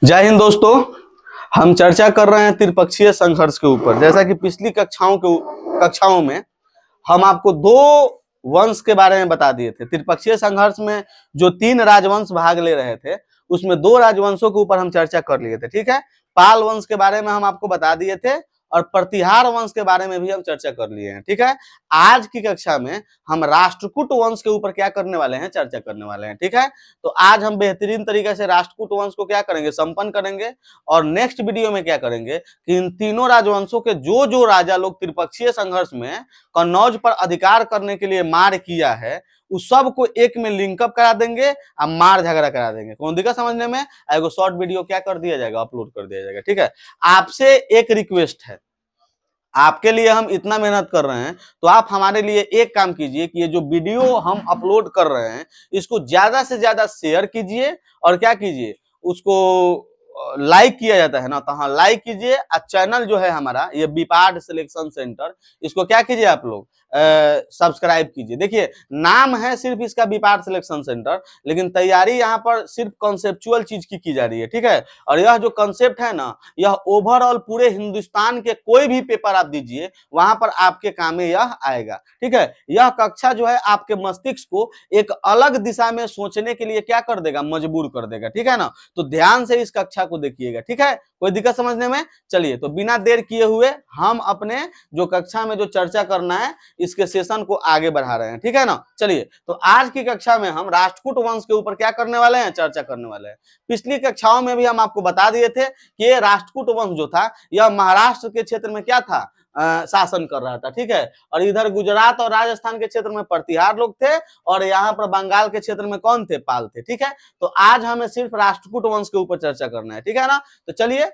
जय हिंद दोस्तों। हम चर्चा कर रहे हैं त्रिपक्षीय संघर्ष के ऊपर। जैसा कि पिछली कक्षाओं में हम आपको दो वंश के बारे में बता दिए थे। त्रिपक्षीय संघर्ष में जो 3 राजवंश भाग ले रहे थे उसमें 2 राजवंशों के ऊपर हम चर्चा कर लिए थे। ठीक है, पाल वंश के बारे में हम आपको बता दिए थे और प्रतिहार वंश के बारे में भी हम चर्चा कर लिए हैं। ठीक है, आज की कक्षा में हम राष्ट्रकूट वंश के ऊपर क्या करने वाले हैं, चर्चा करने वाले हैं। ठीक है, तो आज हम बेहतरीन तरीके से राष्ट्रकूट वंश को क्या करेंगे, संपन्न करेंगे और नेक्स्ट वीडियो में क्या करेंगे कि इन तीनों राजवंशों के जो जो राजा लोग त्रिपक्षीय संघर्ष में कन्नौज पर अधिकार करने के लिए मार किया है उस सब को एक में लिंकअप करा देंगे और मार झगड़ा करा देंगे। कौन दिक्कत समझने में? एगो शॉर्ट वीडियो क्या कर दिया जाएगा, अपलोड कर दिया जाएगा। ठीक है, आपसे एक रिक्वेस्ट है, आपके लिए हम इतना मेहनत कर रहे हैं तो आप हमारे लिए एक काम कीजिए कि ये जो वीडियो हम अपलोड कर रहे हैं इसको ज्यादा से ज्यादा शेयर कीजिए और क्या कीजिए, उसको लाइक किया जाता है ना, तो हाँ लाइक कीजिए। और चैनल जो है हमारा ये बीपार्ड सिलेक्शन सेंटर, इसको क्या कीजिए आप लोग सब्सक्राइब कीजिए। देखिए नाम है सिर्फ इसका बीपार्ड सिलेक्शन सेंटर, लेकिन तैयारी यहाँ पर सिर्फ कॉन्सेप्चुअल चीज की जा रही है। ठीक है, और यह जो कॉन्सेप्ट है ना, यह ओवरऑल पूरे हिंदुस्तान के कोई भी पेपर आप दीजिए वहां पर आपके काम में यह आएगा। ठीक है, यह कक्षा जो है आपके मस्तिष्क को एक अलग दिशा में सोचने के लिए क्या कर देगा, मजबूर कर देगा। ठीक है ना, तो ध्यान से इस कक्षा को देखिएगा। ठीक है, कोई दिक्कत समझने में? चलिए तो बिना देर किए हुए हम अपने जो कक्षा में जो चर्चा करना है इसके सेशन को आगे बढ़ा रहे हैं। ठीक है ना, चलिए तो आज की कक्षा में हम राष्ट्रकूट वंश के ऊपर क्या करने वाले हैं, चर्चा करने वाले हैं। पिछली कक्षाओं में भी हम आपको बता दिए थे कि ये राष्ट्रकूट वंश जो था यह महाराष्ट्र के क्षेत्र में क्या था, शासन कर रहा था। ठीक है, और इधर गुजरात और राजस्थान के क्षेत्र में प्रतिहार लोग थे और यहाँ पर बंगाल के क्षेत्र में कौन थे, पाल थे। ठीक है, तो आज हमें सिर्फ राष्ट्रकूट वंश के ऊपर चर्चा करना है। ठीक है ना, तो चलिए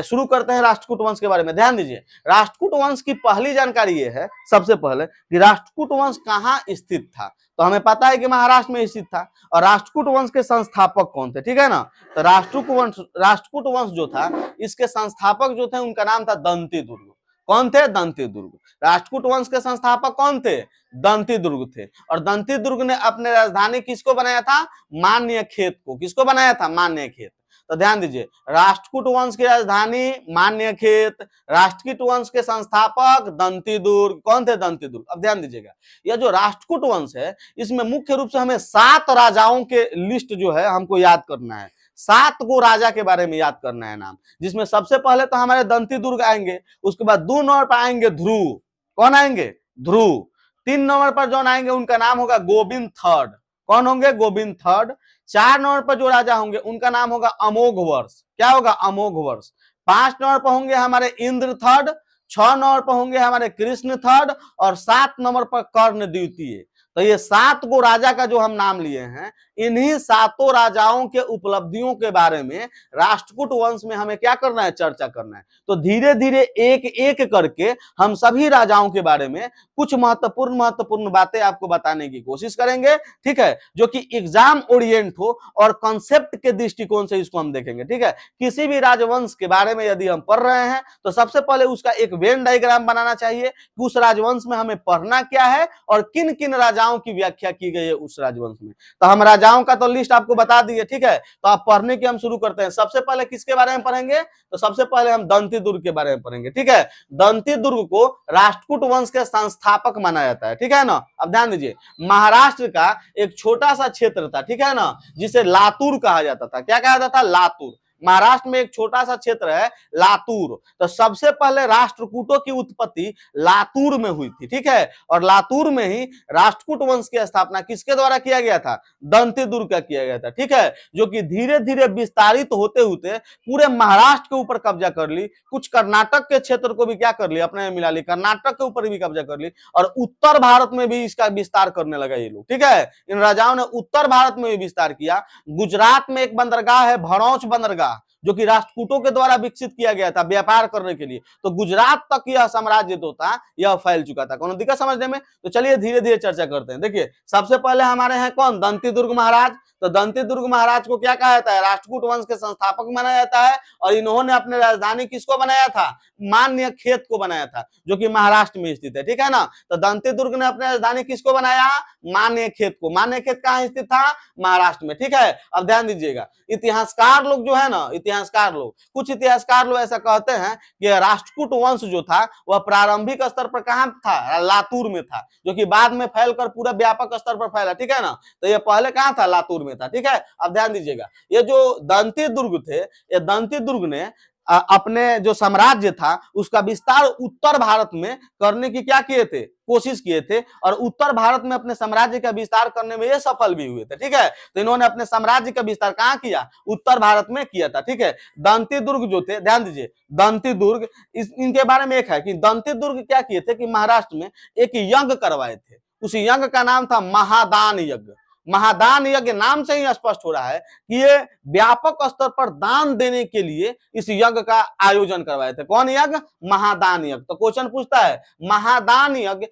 शुरू करते हैं राष्ट्रकूट वंश के बारे में। ध्यान दीजिए, राष्ट्रकूट वंश की पहली जानकारी ये है सबसे पहले कि राष्ट्रकूट वंश कहाँ स्थित था। तो हमें पता है कि महाराष्ट्र में स्थित था। और राष्ट्रकूट वंश के संस्थापक कौन थे? ठीक है ना, तो राष्ट्रकूट वंश जो था इसके संस्थापक जो थे उनका नाम था दंती दुर्ग। कौन थे? दंती दुर्ग। राष्ट्रकूट वंश के संस्थापक कौन थे? दंती दुर्ग थे। और दंती दुर्ग ने अपने राजधानी किसको बनाया था? मान्य खेत को। किसको बनाया था? मान्य खेत। तो ध्यान दीजिए, राष्ट्रकूट वंश की राजधानी मान्य खेत, राष्ट्रकूट वंश के संस्थापक दंती दुर्ग। कौन थे? दंती दुर्ग। अब ध्यान दीजिएगा, यह जो राष्ट्रकूट वंश है इसमें मुख्य रूप से हमें 7 राजाओं के लिस्ट जो है हमको याद करना है। 7 गो राजा के बारे में याद करना है नाम, जिसमें सबसे पहले तो हमारे दंती दुर्ग आएंगे, उसके बाद 2 नंबर पर आएंगे ध्रुव। कौन आएंगे? ध्रुव। 3 नंबर पर जो आएंगे उनका नाम होगा गोविंद थर्ड। कौन होंगे? गोविंद थर्ड। 4 नंबर पर जो राजा होंगे उनका नाम होगा अमोघ वर्ष। क्या होगा? अमोघ वर्ष। 5 नंबर पर होंगे हमारे इंद्र थर्ड। 6 नंबर पर होंगे हमारे कृष्ण थर्ड और 7 नंबर पर कर्ण द्वितीय। तो ये 7 गो राजा का जो हम नाम लिए हैं, इन्हीं 7 राजाओं के उपलब्धियों के बारे में राष्ट्रकूट वंश में हमें क्या करना है, चर्चा करना है। तो धीरे धीरे एक एक करके हम सभी राजाओं के बारे में कुछ महत्वपूर्ण बातें आपको बताने की कोशिश करेंगे। ठीक है, जो कि एग्जाम ओरिएंट हो और कॉन्सेप्ट के दृष्टिकोण से इसको हम देखेंगे। ठीक है, किसी भी राजवंश के बारे में यदि हम पढ़ रहे हैं तो सबसे पहले उसका एक वेन डायग्राम बनाना चाहिए कि उस राजवंश में हमें पढ़ना क्या है और किन किन राजाओं की व्याख्या की गई है उस राजवंश में। तो हम राजाओं का तो लिस्ट आपको बता दिए। ठीक है, तो आप पढ़ने की हम शुरू करते हैं। सबसे पहले किसके बारे में पढ़ेंगे? तो सबसे पहले हम दंती दुर्ग के बारे में पढ़ेंगे। ठीक है, दंती दुर्ग को राष्ट्रकूट वंश के संस्थापक माना जाता है। ठीक है ना, अब ध्यान दीजिए, महाराष्ट्र का एक छोटा सा क्षेत्र था, ठीक है ना, जिसे लातूर कहा जाता था। क्या कहा जाता था? लातूर। महाराष्ट्र में एक छोटा सा क्षेत्र है लातूर। तो सबसे पहले राष्ट्रकूटों की उत्पत्ति लातूर में हुई थी। ठीक है, और लातूर में ही राष्ट्रकूट वंश की स्थापना किसके द्वारा किया गया था? दंती दुर्ग का किया गया था। ठीक है, जो कि धीरे धीरे विस्तारित होते होते पूरे महाराष्ट्र के ऊपर कब्जा कर ली, कुछ कर्नाटक के क्षेत्र को भी क्या कर ली, अपने में मिला ली, कर्नाटक के ऊपर भी कब्जा कर ली और उत्तर भारत में भी इसका विस्तार करने लगा ये लोग। ठीक है, इन राजाओं ने उत्तर भारत में भी विस्तार किया। गुजरात में एक बंदरगाह है भरौच बंदरगाह, जो कि राष्ट्रकूटों के द्वारा विकसित किया गया था व्यापार करने के लिए। तो गुजरात तक यह साम्राज्य जो था यह फैल चुका था। कौन दिक्कत समझने में? तो चलिए धीरे धीरे चर्चा करते हैं। देखिए सबसे पहले हमारे हैं कौन? दंती दुर्ग महाराज। तो दंती दुर्ग महाराज को क्या कहा जाता है? राष्ट्रकूट वंश के संस्थापक माना जाता है और इन्होंने अपने राजधानी किसको बनाया था? मान्य खेत को बनाया था, जो कि महाराष्ट्र में स्थित है। ठीक है ना, तो दंती दुर्ग ने अपने राजधानी किसको बनाया? मान्य खेत को। मान्य खेत कहाँ स्थित था? महाराष्ट्र में। ठीक है, अब ध्यान दीजिएगा, इतिहासकार लोग जो है ना, कुछ इतिहासकार लोग ऐसा कहते हैं कि राष्ट्रकूट वंश जो था वह प्रारंभिक स्तर पर कहां था, लातूर में था, जो कि बाद में फैलकर पूरा व्यापक स्तर पर फैला, ठीक है ना। तो ये पहले कहां था, लातूर में था, ठीक है। अब ध्यान दीजिएगा, ये जो दंती दुर्ग थे, ये दंती दुर्ग ने अपने जो साम्राज्य था उसका विस्तार उत्तर भारत में करने की क्या किए थे, कोशिश किए थे, और उत्तर भारत में अपने साम्राज्य का विस्तार करने में ये सफल भी हुए थे, ठीक है। तो इन्होंने अपने साम्राज्य का विस्तार कहां किया, उत्तर भारत में किया था, ठीक है। दंती दुर्ग जो थे, ध्यान दीजिए, दंती दुर्ग, इनके बारे में एक है कि दंती दुर्ग क्या किए थे कि महाराष्ट्र में एक यज्ञ करवाए थे। उस यज्ञ का नाम था महादान यज्ञ। महादान यज्ञ नाम से ही स्पष्ट हो रहा है कि ये व्यापक स्तर पर दान देने के लिए इस यज्ञ का आयोजन करवाए थे। कौन यज्ञ, महादान यज्ञ। तो क्वेश्चन पूछता है महादान यज्ञ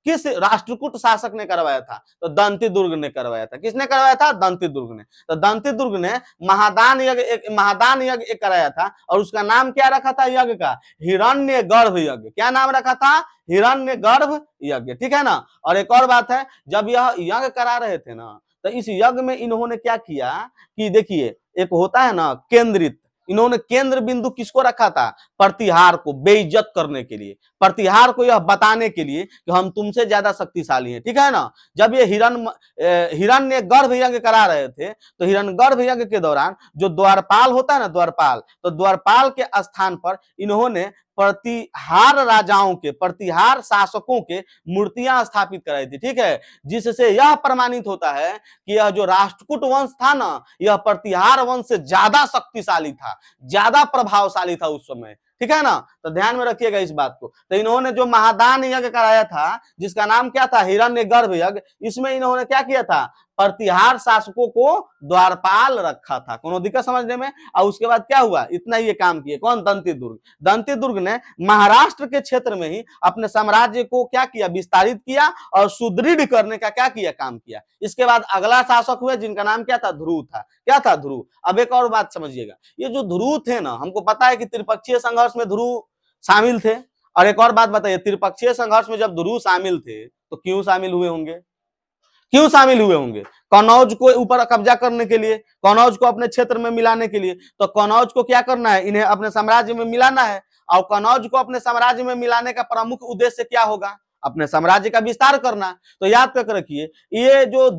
किस राष्ट्रकूट शासक ने करवाया था, तो दंती दुर्ग ने करवाया था। किसने करवाया था, दंती दुर्ग ने। तो दंती दुर्ग ने महादान यज्ञ कराया था, और उसका नाम क्या रखा था यज्ञ का, हिरण्यगर्भ यज्ञ। क्या नाम रखा था, हिरण्यगर्भ यज्ञ, ठीक है ना। और एक और बात है, जब यह यज्ञ करा रहे थे ना, तो इस यज्ञ में इन्होंने क्या किया कि देखिए, एक होता है ना केंद्रित, इन्होंने केंद्र बिंदु किसको रखा था, प्रतिहार को बेइज्जत करने के लिए, प्रतिहार को यह बताने के लिए कि हम तुमसे ज्यादा शक्तिशाली हैं, ठीक है ना। जब ये हिरण्य गर्भ यज्ञ करा रहे थे, तो हिरण्य गर्भ यज्ञ के दौरान जो द्वारपाल होता है ना, द्वारपाल, तो द्वारपाल के स्थान पर इन्होंने प्रतिहार राजाओं के, प्रतिहार शासकों के मूर्तियां स्थापित कराई थी, ठीक है। जिससे यह प्रमाणित होता है कि यह जो राष्ट्रकूट वंश था ना, यह प्रतिहार वंश से ज्यादा शक्तिशाली था, ज्यादा प्रभावशाली था उस समय, ठीक है ना। तो ध्यान में रखिएगा इस बात को। तो इन्होंने जो महादान यज्ञ कराया था, जिसका नाम क्या था, हिरण्यगर्भ यज्ञ, इसमें इन्होंने क्या किया था, प्रतिहार शासकों को द्वारपाल रखा था। कोनो दिक्कत समझने में। और उसके बाद क्या हुआ, इतना ही ये काम किए, कौन, दंती दुर्ग। दंती दुर्ग ने महाराष्ट्र के क्षेत्र में ही अपने साम्राज्य को क्या किया, विस्तारित किया और सुदृढ़ करने का क्या किया, काम किया। इसके बाद अगला शासक हुए जिनका नाम क्या था, ध्रुव था। क्या था, ध्रुव। अब एक और बात समझिएगा, ये जो ध्रुव थे ना, हमको पता है कि त्रिपक्षीय संघर्ष में ध्रुव शामिल थे। और एक और बात बताइए, त्रिपक्षीय संघर्ष में जब ध्रुव शामिल थे तो क्यों शामिल हुए होंगे, क्यों शामिल हुए होंगे, कनौज को ऊपर कब्जा करने के लिए, कनौज को अपने क्षेत्र में मिलाने के लिए। तो कनौज को क्या करना है, इन्हें अपने साम्राज्य में मिलाना है। और कनौज को अपने साम्राज्य में मिलाने का प्रमुख उद्देश्य क्या होगा, अपने साम्राज्य का विस्तार करना। तो याद करके रखिए, ये जो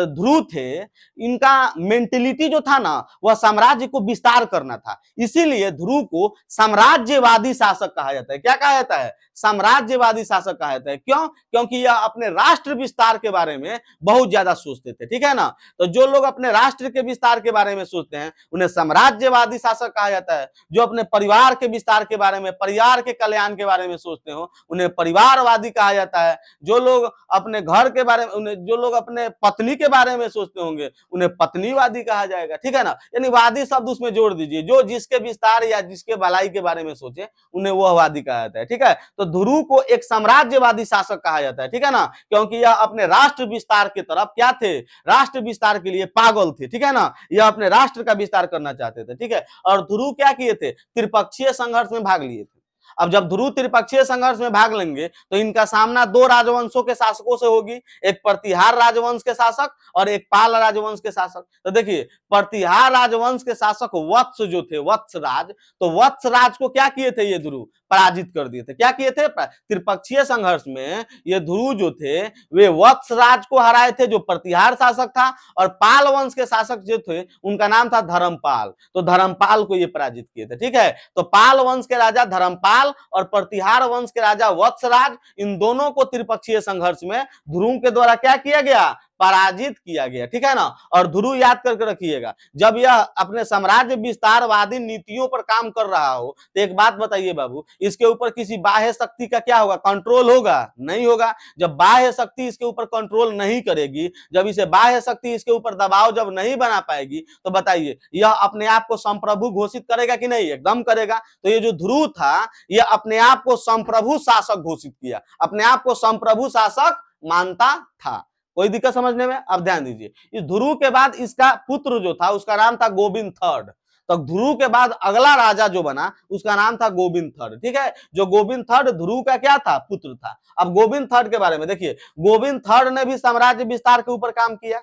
ध्रुव थे, इनका मेंटेलिटी जो था ना, वह साम्राज्य को विस्तार करना था। इसीलिए ध्रुव को साम्राज्यवादी शासक कहा जाता है। क्या कहा जाता है, साम्राज्यवादी शासक कहा जाता है। क्यों, क्योंकि यह अपने राष्ट्र विस्तार के बारे में बहुत ज्यादा सोचते थे, ठीक है ना। तो जो लोग अपने राष्ट्र के विस्तार के बारे में सोचते हैं उन्हें साम्राज्यवादी शासक कहा जाता है। जो अपने परिवार के विस्तार के बारे में, परिवार के कल्याण के बारे में सोचते हो उन्हें परिवारवादी कहा जाता है। जो लोग अपने घर के बारे में, जो लोग अपने पत्नी के बारे में सोचते होंगे उन्हें पत्नीवादी कहा जाएगा, ठीक है ना। यानी वादी शब्द उसमें जोड़ दीजिए, जो जिसके विस्तार या जिसके भलाई के बारे में सोचे उन्हें वह वादी कहा जाता है, ठीक है। तो ध्रुव को एक साम्राज्यवादी शासक कहा जाता है, ठीक है ना, क्योंकि यह अपने राष्ट्र विस्तार की तरफ क्या थे, राष्ट्र विस्तार के लिए पागल थे, ठीक है ना। यह अपने राष्ट्र का विस्तार करना चाहते थे, ठीक है। और ध्रुव क्या किए थे, त्रिपक्षीय संघर्ष में भाग लिए थे। अब जब ध्रुव त्रिपक्षीय संघर्ष में भाग लेंगे तो इनका सामना दो राजवंशों के शासकों से होगी, एक प्रतिहार राजवंश के शासक और एक पाल राजवंश के शासक। तो देखिए, प्रतिहार राजवंश के शासक वत्स जो थे, वत्सराज, तो वत्सराज को क्या किए थे ये ध्रुव, पराजित कर दिए थे। क्या किए थे, त्रिपक्षीय संघर्ष में ये ध्रुव जो थे वे वत्सराज को हराए थे, जो प्रतिहार शासक था। और पाल वंश के शासक जो थे उनका नाम था धर्मपाल, तो धर्मपाल को ये पराजित किए थे, ठीक है। तो पाल वंश के राजा धर्मपाल और प्रतिहार वंश के राजा वत्सराज, इन दोनों को त्रिपक्षीय संघर्ष में ध्रुव के द्वारा क्या किया गया, पराजित किया गया, ठीक है ना। और ध्रुव याद करके रखिएगा, जब यह अपने साम्राज्य विस्तारवादी नीतियों पर काम कर रहा हो तो एक बात बताइए बाबू, इसके ऊपर किसी बाह्य शक्ति का क्या होगा, कंट्रोल होगा, नहीं होगा। जब बाह्य शक्ति इसके ऊपर कंट्रोल नहीं करेगी, जब इसे बाह्य शक्ति इसके ऊपर दबाव जब नहीं बना पाएगी, तो बताइए यह अपने आप को संप्रभु घोषित करेगा कि नहीं, एकदम करेगा। तो ये जो ध्रुव था यह अपने आप को संप्रभु शासक घोषित किया, अपने आप को संप्रभु शासक मानता था। कोई दिक्कत समझने में। अब ध्यान दीजिए, इस ध्रुव के बाद इसका पुत्र जो था उसका नाम था गोविंद थर्ड। तो ध्रुव के बाद अगला राजा जो बना उसका नाम था गोविंद थर्ड, ठीक है। जो गोविंद थर्ड ध्रुव का क्या था, पुत्र था। अब गोविंद थर्ड के बारे में देखिए, गोविंद थर्ड ने भी साम्राज्य विस्तार के ऊपर काम किया,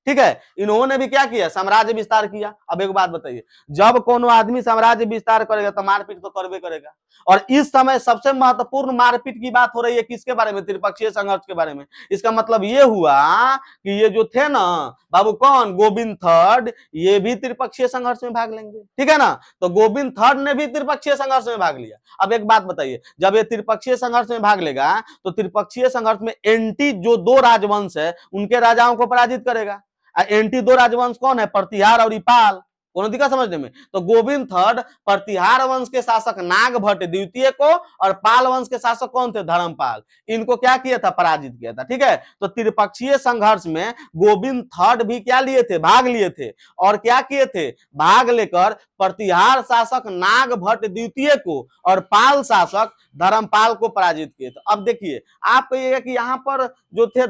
ठीक है, इन्होंने भी क्या किया, साम्राज्य विस्तार किया। अब एक बात बताइए, जब कोनो आदमी साम्राज्य विस्तार करेगा तो मारपीट तो करबे करेगा। और इस समय सबसे महत्वपूर्ण मारपीट की बात हो रही है किसके बारे में, त्रिपक्षीय संघर्ष के बारे में। इसका मतलब ये हुआ कि ये जो थे ना बाबू, कौन, गोविंद थर्ड, ये भी त्रिपक्षीय संघर्ष में भाग लेंगे। ठीक है ना, तो गोविंद थर्ड ने भी त्रिपक्षीय संघर्ष में भाग लिया। अब एक बात बताइए, जब ये त्रिपक्षीय संघर्ष में भाग लेगा तो त्रिपक्षीय संघर्ष में एंटी जो दो राजवंश है उनके राजाओं को पराजित करेगा। एंटी दो राजवंश कौन है, प्रतिहार और इपाल। कोनो दिक्कत समझने में? तो गोविंद थर्ड प्रतिहार वंश के शासक नागभट्ट द्वितीय को और पाल वंश के शासक कौन थे, धर्मपाल, इनको क्या किया था, पराजित किया था। ठीक है, तो त्रिपक्षीय संघर्ष में गोविंद थर्ड भी क्या लिए थे, भाग लिए थे। और क्या किए थे, भाग लेकर प्रतिहार शासक नागभट्ट द्वितीय को और पाल शासक धर्मपाल को पराजित किए थे। अब देखिए, आप कहिएगा कि यहाँ पर जो थे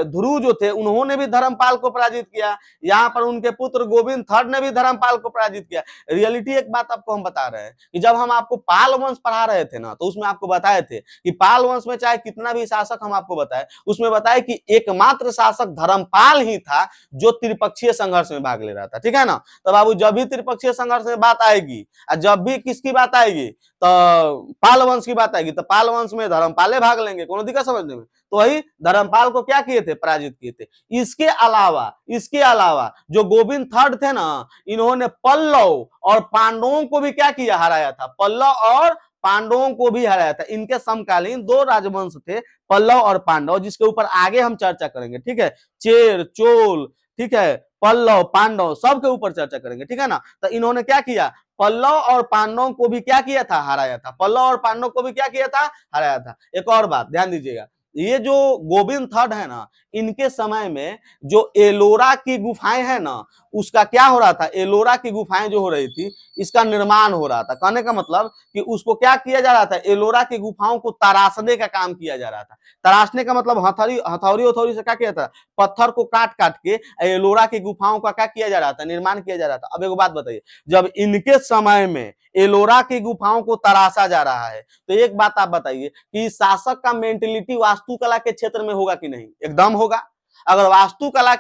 ध्रुव जो थे उन्होंने भी धर्मपाल को पराजित किया, यहाँ पर उनके पुत्र गोविंद थर्ड ने भी धर्मपाल को पराजित किया। रियलिटी एक बात आपको हम बता रहे हैं कि जब हम आपको पाल वंश पढ़ा रहे थे ना, तो उसमें आपको बताए थे कि पाल वंश में चाहे कितना भी शासक हम आपको बताए, उसमें बताए कि एकमात्र शासक धर्मपाल ही था जो त्रिपक्षीय संघर्ष में भाग ले रहा था। ठीक है ना, तो बाबू जब भी त्रिपक्षीय संघर्ष में बात आएगी और जब भी किसकी बात आएगी, तो पाल वंश की बात आएगी, तो पाल वंश में धर्मपाले भाग लेंगे। कोनो दिक्कत समझने में? तो वही धर्मपाल को क्या किए थे, पराजित किए थे। इसके अलावा जो गोविंद थर्ड थे ना, इन्होंने पल्लव और पांडवों को भी क्या किया, हराया था। पल्लव और पांडवों को भी हराया था। इनके समकालीन दो राजवंश थे, पल्लव और पांडव, जिसके ऊपर आगे हम चर्चा करेंगे। ठीक है, चेर, चोल, ठीक है, पल्लव, पांडव, सबके ऊपर चर्चा करेंगे। ठीक है ना, तो इन्होंने क्या किया, पल्लव और पांडवों को भी क्या किया था, हराया था। पल्लव और पांडव को भी क्या किया था, हराया था। एक और बात ध्यान दीजिएगा, ये जो गोविंद थर्ड है ना, इनके समय में जो एलोरा की गुफाएं है ना, उसका क्या हो रहा था, एलोरा की गुफाएं जो हो रही थी, इसका निर्माण हो रहा था। कहने का मतलब कि उसको क्या किया जा रहा था, एलोरा की गुफाओं को तराशने का काम किया जा रहा था। तराशने का मतलब हथौड़ी से क्या किया था, पत्थर को काट काट के एलोरा की गुफाओं का क्या किया जा रहा था, निर्माण किया जा रहा था। अब एक बात बताइए, जब इनके समय में एलोरा की गुफाओं को तराशा जा रहा है, तो एक बात आप बताइए कि शासक का मेंटेलिटी वास्तुकला के क्षेत्र में होगा कि नहीं? एकदम होगा। अगर वास्तुकला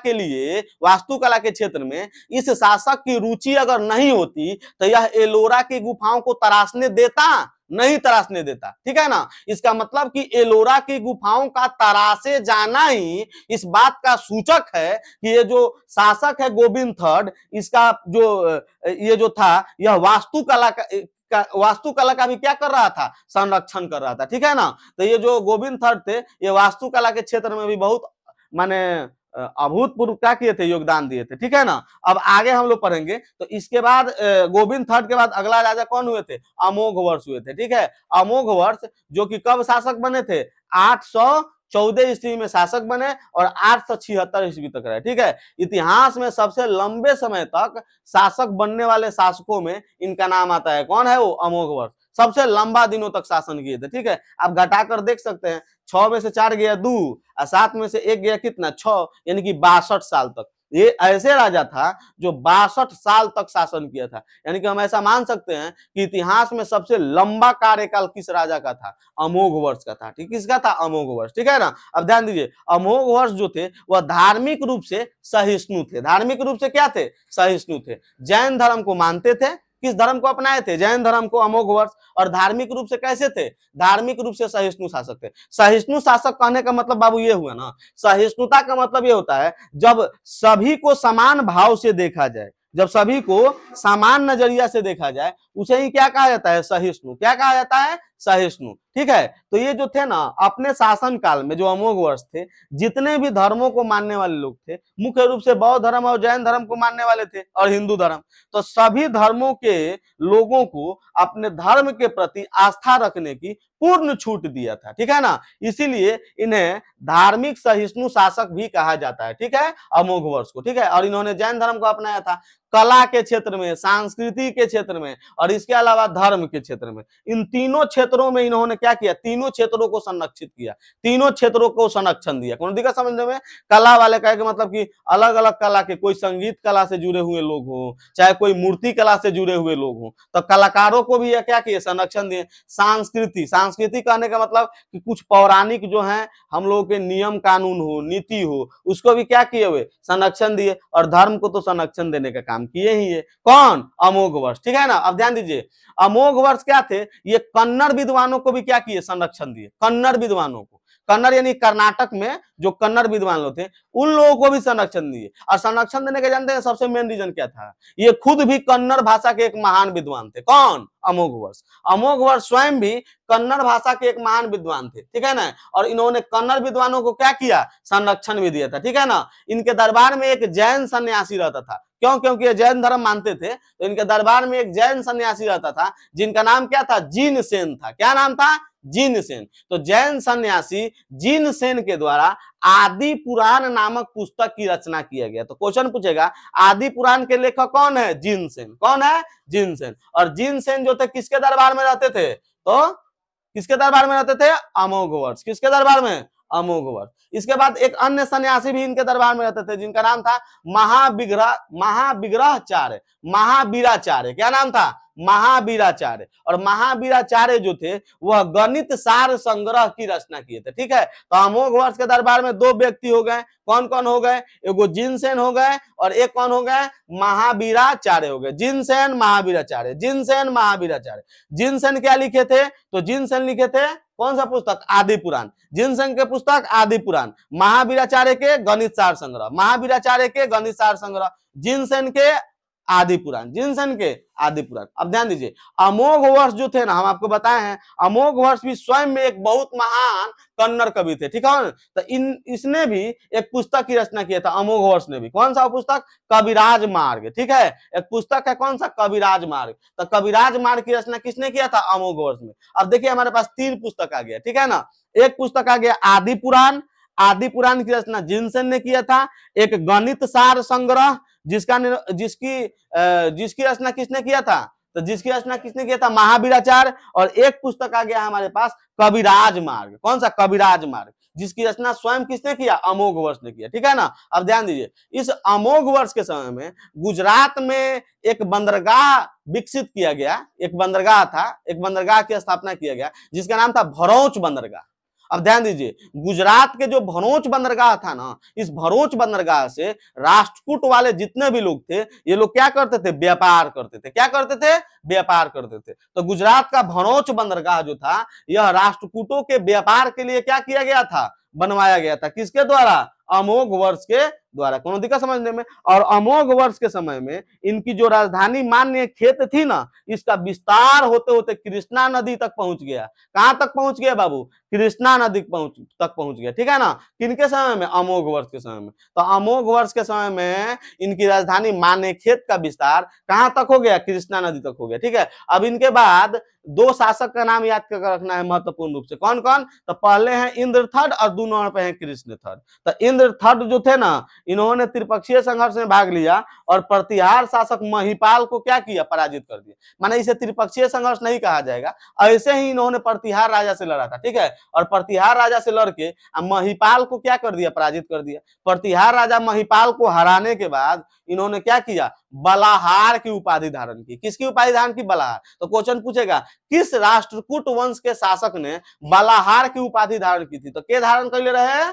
के क्षेत्र में इस शासक की रुचि अगर नहीं होती तो यह एलोरा की गुफाओं को तराशने देता, नहीं तराशने देता। ठीक है ना, इसका मतलब कि एलोरा की गुफाओं का तराशे जाना ही इस बात का सूचक है कि ये जो शासक है गोविंद थर्ड, इसका जो ये जो था, यह वास्तुकला का भी क्या कर रहा था, संरक्षण कर रहा था। ठीक है ना, तो ये जो गोविंद थर्ड थे, ये वास्तुकला के क्षेत्र में भी बहुत माने अभूतपूर्व क्या किए थे, योगदान दिए थे। ठीक है ना, अब आगे हम लोग पढ़ेंगे। तो इसके बाद गोविंद थर्ड के बाद अगला राजा कौन हुए थे, अमोघ वर्ष हुए थे। ठीक है, अमोघ वर्ष जो कि कब शासक बने थे, 814 ईस्वी में शासक बने और 876 ईस्वी तक रहे। ठीक है, इतिहास में सबसे लंबे समय तक शासक बनने वाले शासकों में इनका नाम आता है। कौन है वो, अमोघ वर्ष, सबसे लंबा दिनों तक शासन किए थे। ठीक है, आप घटाकर देख सकते हैं, 6 में से 4 गया 2 और 7 में से 1 गया कितना, 6, यानी कि 62 साल तक। ये ऐसे राजा था जो 62 साल तक शासन किया था। यानी कि हम ऐसा मान सकते हैं कि इतिहास में सबसे लंबा कार्यकाल किस राजा का था, अमोघ वर्ष का था। ठीक, किसका था, अमोघ वर्ष। ठीक है ना, अब ध्यान दीजिए, अमोघ वर्ष जो थे वह धार्मिक रूप से सहिष्णु थे। धार्मिक रूप से क्या थे, सहिष्णु थे। जैन धर्म को मानते थे। किस धर्म को अपनाए थे, जैन धर्म को, अमोघ वर्ष। और धार्मिक रूप से कैसे थे, धार्मिक रूप से सहिष्णु शासक थे। सहिष्णु शासक कहने का मतलब बाबू ये हुआ ना, सहिष्णुता का मतलब ये होता है जब सभी को समान भाव से देखा जाए, जब सभी को समान नजरिया से देखा जाए, उसे ही क्या कहा जाता है, सहिष्णु। क्या कहा जाता है, सहिष्णु। ठीक है, तो ये जो थे ना, अपने शासन काल में जो अमोघ वर्ष थे, जितने भी धर्मों को मानने वाले लोग थे, मुख्य रूप से बौद्ध धर्म और जैन धर्म को मानने वाले थे और हिंदू धर्म, तो सभी धर्मों के लोगों को अपने धर्म के प्रति आस्था रखने की पूर्ण छूट दिया था। ठीक है ना, इसीलिए इन्हें धार्मिक सहिष्णु शासक भी कहा जाता है। ठीक है, अमोघ वर्ष को। ठीक है, और इन्होंने जैन धर्म को अपनाया था। कला के क्षेत्र में, संस्कृति के क्षेत्र में और इसके अलावा धर्म के क्षेत्र में, इन तीनों क्षेत्रों में इन्होंने क्या किया, तीनों क्षेत्रों को संरक्षित किया, तीनों क्षेत्रों को संरक्षण दिया। कौन दिखा समझने में? कला वाले कहे मतलब कि अलग अलग कला के, कोई संगीत कला से जुड़े हुए लोग हो, चाहे कोई मूर्ति कला से जुड़े हुए लोग हो, तो कलाकारों को भी यह क्या किए, संरक्षण दिए। संस्कृति, संस्कृति कहने का मतलब कि कुछ पौराणिक जो है हम लोगों के नियम कानून हो, नीति हो, उसको भी क्या किए हुए, संरक्षण दिए। और धर्म को तो संरक्षण देने का काम किए ही है। कौन? अमोघ वर्ष, ठीक है ना। अब ध्यान दीजिए, अमोघ वर्ष क्या थे, ये कन्नड़ विद्वानों को भी क्या किए, संरक्षण दिए। कन्नड़ विद्वानों को, कन्नड़ यानी कर्नाटक में जो कन्नड़ विद्वान लोग थे उन लोगों को भी संरक्षण दिए। और संरक्षण देने के जानते हैं सबसे मेन रीजन क्या था? ये खुद भी कन्नड़ भाषा के एक महान विद्वान थे। कौन? अमोघ वर्ष। अमोघ वर्ष स्वयं भी कन्नड़ भाषा के एक महान विद्वान थे, ठीक है ना। और इन्होंने कन्नड़ विद्वानों को क्या किया, संरक्षण भी दिया था, ठीक है ना। इनके दरबार में एक जैन सन्यासी रहता था। क्यों? क्योंकि ये जैन धर्म मानते थे, तो इनके दरबार में एक जैन सन्यासी रहता था जिनका नाम क्या था, जीन सेन था। क्या नाम था? जीन सेन। तो जैन सन्यासी जीन सेन के द्वारा आदि पुराण नामक पुस्तक की रचना किया गया। तो क्वेश्चन पूछेगा, आदि पुराण के लेखक कौन है? जीन सेन। कौन है? जीन सेन। और जीन सेन जो थे किसके दरबार में रहते थे? तो किसके दरबार में रहते थे? अमोघ वर्ष। किसके दरबार में? अमोघ वर्ष। इसके बाद एक अन्य सन्यासी भी इनके दरबार में रहते थे जिनका नाम था महाविग्रहाचार्य, महावीराचार्य। क्या नाम था? महावीराचार्य। और महावीराचार्य जो थे वह गणित सार संग्रह की रचना किए थे, ठीक है। तो अमोघ वर्ष के दरबार में दो व्यक्ति हो गए। कौन कौन हो गए? एगो जिनसेन हो गए और एक कौन हो गए? महावीराचार्य हो गए। जिनसेन, महावीराचार्य, जिनसेन, महावीराचार्य। जिनसेन क्या लिखे थे? तो जिनसेन लिखे थे कौन सा पुस्तक? आदि पुराण। जिनसेन के पुस्तक आदि पुराण, महावीराचार्य के गणित सार संग्रह, महावीराचार्य के गणित सार संग्रह, जिनसेन के आदि पुराण, जिनसेन के आदि पुराण। अब ध्यान दीजिए, अमोघ वर्ष जो थे ना, हम आपको बताए हैं, अमोघ वर्ष भी स्वयं में एक बहुत महान कन्नड़ कवि थे, ठीक है। तो इसने भी एक पुस्तक की रचना किया था, अमोघ वर्ष ने भी। कौन सा पुस्तक? कविराज मार्ग, ठीक है। एक पुस्तक है, कौन सा? कविराज मार्ग। तो कविराज मार्ग की रचना किसने किया था? अमोघ वर्ष में। अब देखिए हमारे पास तीन पुस्तक आ गया, ठीक है ना। एक पुस्तक आ गया आदि पुराण, आदि पुराण की रचना जिनसेन ने किया था। एक गणित सार संग्रह जिसकी रचना किसने किया था? तो जिसकी रचना किसने किया था? महावीराचार्य। और एक पुस्तक आ गया हमारे पास कविराज मार्ग। कौन सा? कविराज मार्ग, जिसकी रचना स्वयं किसने किया? अमोघ वर्ष ने किया, ठीक है ना। अब ध्यान दीजिए, इस अमोघ वर्ष के समय में गुजरात में एक बंदरगाह विकसित किया गया। एक बंदरगाह था, एक बंदरगाह की स्थापना किया गया जिसका नाम था भरौच बंदरगाह। अब ध्यान दीजिए, गुजरात के जो भरूच बंदरगाह था ना, इस भरूच बंदरगाह से राष्ट्रकूट वाले जितने भी लोग थे, ये लोग क्या करते थे? व्यापार करते थे। क्या करते थे? व्यापार करते थे। तो गुजरात का भरूच बंदरगाह जो था, यह राष्ट्रकूटों के व्यापार के लिए क्या किया गया था? बनवाया गया था। किसके द्वारा? अमोघ वर्ष के द्वारा। कौन दिक्कत समझने में? और अमोघ वर्ष के समय में इनकी जो राजधानी मान्य खेत थी ना, इसका विस्तार होते होते कृष्णा नदी तक पहुंच गया। कहां तक पहुंच गया बाबू? कृष्णा नदी तक पहुंच गया, ठीक है ना। किनके समय में? अमोघ वर्ष के समय में। तो अमोघ वर्ष के समय में इनकी राजधानी मान्य खेत का विस्तार कहां तक हो गया? कृष्णा नदी तक हो गया, ठीक है। अब इनके बाद दो शासक का नाम याद कर रखना है महत्वपूर्ण रूप से। कौन कौन? तो पहले हैं इंद्र थर्ड और दो नंबर पे हैं कृष्ण थर्ड। तो इंद्र थर्ड जो थे ना, इन्होंने त्रिपक्षीय संघर्ष में भाग लिया और प्रतिहार शासक महिपाल को क्या किया? पराजित कर दिया। माने इसे त्रिपक्षीय संघर्ष नहीं कहा जाएगा, ऐसे ही इन्होंने प्रतिहार राजा से लड़ा था, ठीक है। और प्रतिहार राजा से लड़के महिपाल को क्या कर दिया? पराजित कर दिया। प्रतिहार राजा महिपाल को हराने के बाद इन्होंने क्या किया? बलाहार की उपाधि धारण की। किसकी उपाधि धारण की? बलाहार। तो क्वेश्चन पूछेगा, किस राष्ट्रकूट वंश के शासक ने बलाहार की उपाधि धारण की थी? तो के धारण कर ले रहे?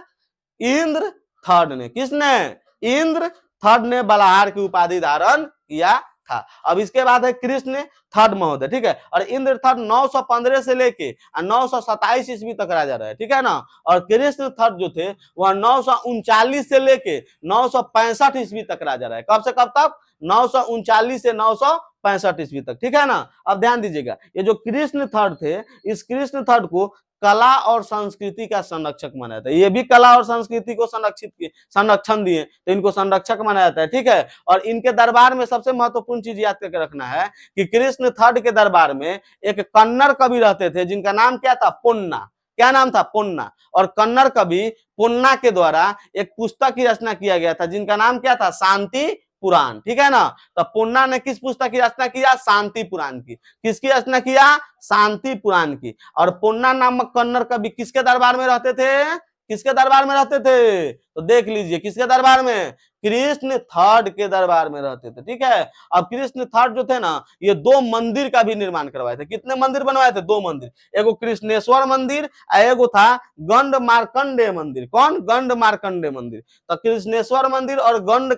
इंद्र थर्ड ने। किसने? इंद्र थर्ड ने बलाहार की उपाधि धारण किया था। अब इसके बाद है कृष्ण थर्ड महोदय, ठीक है। और इंद्र थर्ड 915 से लेके 927 ईस्वी तक राजा रहे, ठीक है ना। और कृष्ण थर्ड जो थे वह 939 से लेके 965 ईस्वी तक राजा रहे। कब से कब तक? 939 से 965 ईस्वी तक, ठीक है ना। अब ध्यान दीजिएगा, ये जो कृष्ण थर्ड थे, इस कृष्ण थर्ड को कला और संस्कृति का संरक्षक माना जाता है। ये भी कला और संस्कृति को संरक्षण दिए, तो इनको संरक्षक माना जाता है, ठीक है। और इनके दरबार में सबसे महत्वपूर्ण चीज याद करके रखना है कि कृष्ण थर्ड के दरबार में एक कन्नड़ कवि रहते थे जिनका नाम क्या था? पोन्ना। क्या नाम था? पोन्ना। और कन्नड़ कवि पोन्ना के द्वारा एक पुस्तक की रचना किया गया था जिनका नाम क्या था? शांति पुराण, ठीक है ना। तो पुन्ना ने किस पुस्तक की रचना किया? शांति पुराण की। किसकी रचना किया? शांति पुराण की। और पुन्ना नामक कन्नड़ कवि किसके दरबार में रहते थे? किसके दरबार में रहते थे? तो देख लीजिए, किसके दरबार में? कृष्ण थर्ड के दरबार में रहते थे, ठीक है। अब कृष्ण थर्ड जो थे ना, ये 2 मंदिर का भी निर्माण करवाए थे। कितने मंदिर बनवाए थे? 2 मंदिर। एगो कृष्णेश्वर मंदिर, एगो था गंड मार्कंडेय मंदिर। कौन? गंड मार्कंडेय मंदिर। तो कृष्णेश्वर मंदिर और गंड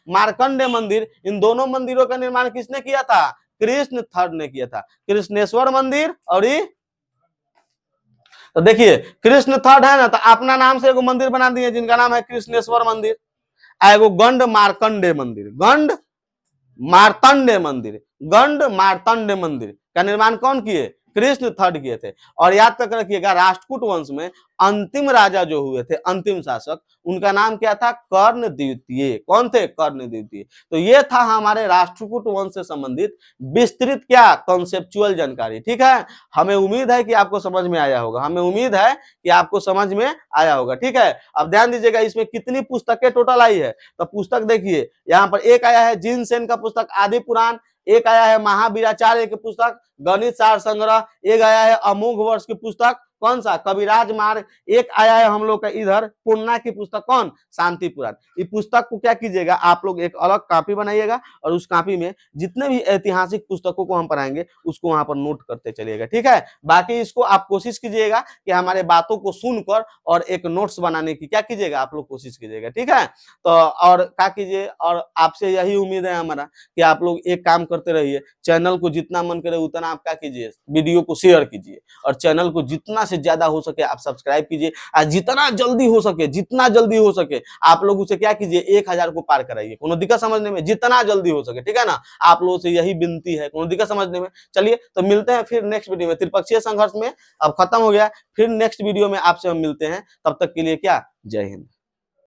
मार्कंडेय मंदिर, इन दोनों मंदिरों का निर्माण किसने किया था? कृष्ण थर्ड ने किया था। कृष्णेश्वर मंदिर और तो देखिए, कृष्ण थर्ड है ना, तो अपना नाम से एगो मंदिर बना दिए जिनका नाम है कृष्णेश्वर मंदिर। एगो गंड मार्कंडेय मंदिर, गंड मार्तंडेय मंदिर, गंड मार्तंडेय मंदिर का निर्माण कौन किए? कृष्ण थर्ड किए थे। और याद तक रखिएगा, राष्ट्रकूट वंश में अंतिम राजा जो हुए थे, अंतिम शासक, उनका नाम क्या था? कर्ण द्वितीय। कौन थे? कर्ण द्वितीय। तो ये था हमारे राष्ट्रकूट वंश से संबंधित विस्तृत क्या कॉन्सेप्चुअल जानकारी, ठीक है। हमें उम्मीद है कि आपको समझ में आया होगा, हमें उम्मीद है कि आपको समझ में आया होगा, ठीक है। अब ध्यान दीजिएगा, इसमें कितनी पुस्तकें टोटल आई है। तो पुस्तक देखिए, यहाँ पर एक आया है जीन सेन का पुस्तक आदि पुराण, एक आया है महावीराचार्य की पुस्तक गणित सार संग्रह, एक आया है अमोघ वर्ष की पुस्तक कौन सा? कविराज मार्ग, एक आया है हम लोग का इधर पुन्ना की पुस्तक कौन? शांति पुराण। इस पुस्तक को क्या कीजिएगा, आप लोग एक अलग कॉपी बनाइएगा और उस कॉपी में जितने भी ऐतिहासिक पुस्तकों को हम पढ़ाएंगे उसको वहां पर नोट करते चलिएगा, ठीक है। बाकी इसको आप कोशिश कीजिएगा कि हमारे बातों को सुनकर और एक नोट्स बनाने की क्या कीजिएगा, आप लोग कोशिश कीजिएगा, ठीक है। तो और क्या कीजिए, और आपसे यही उम्मीद है हमारा कि आप लोग एक काम करते रहिए, चैनल को जितना मन करे उतना आप क्या कीजिए, वीडियो को शेयर कीजिए, और चैनल को जितना से ज्यादा हो सके आप सब्सक्राइब कीजिए, और जितना जल्दी हो सके, जितना जल्दी हो सके आप लोग उसे क्या कीजिए, 1000 को पार कराइए। कोनो दिक्कत समझने में? जितना जल्दी हो सके, ठीक है ना। आप लोगों से यही विनती है, कोनो दिक्कत समझने में? चलिए, तो मिलते हैं फिर नेक्स्ट वीडियो में। त्रिपक्षीय संघर्ष में अब खत्म हो गया, फिर नेक्स्ट वीडियो में आपसे हम मिलते हैं। तब तक के लिए क्या, जय हिंद।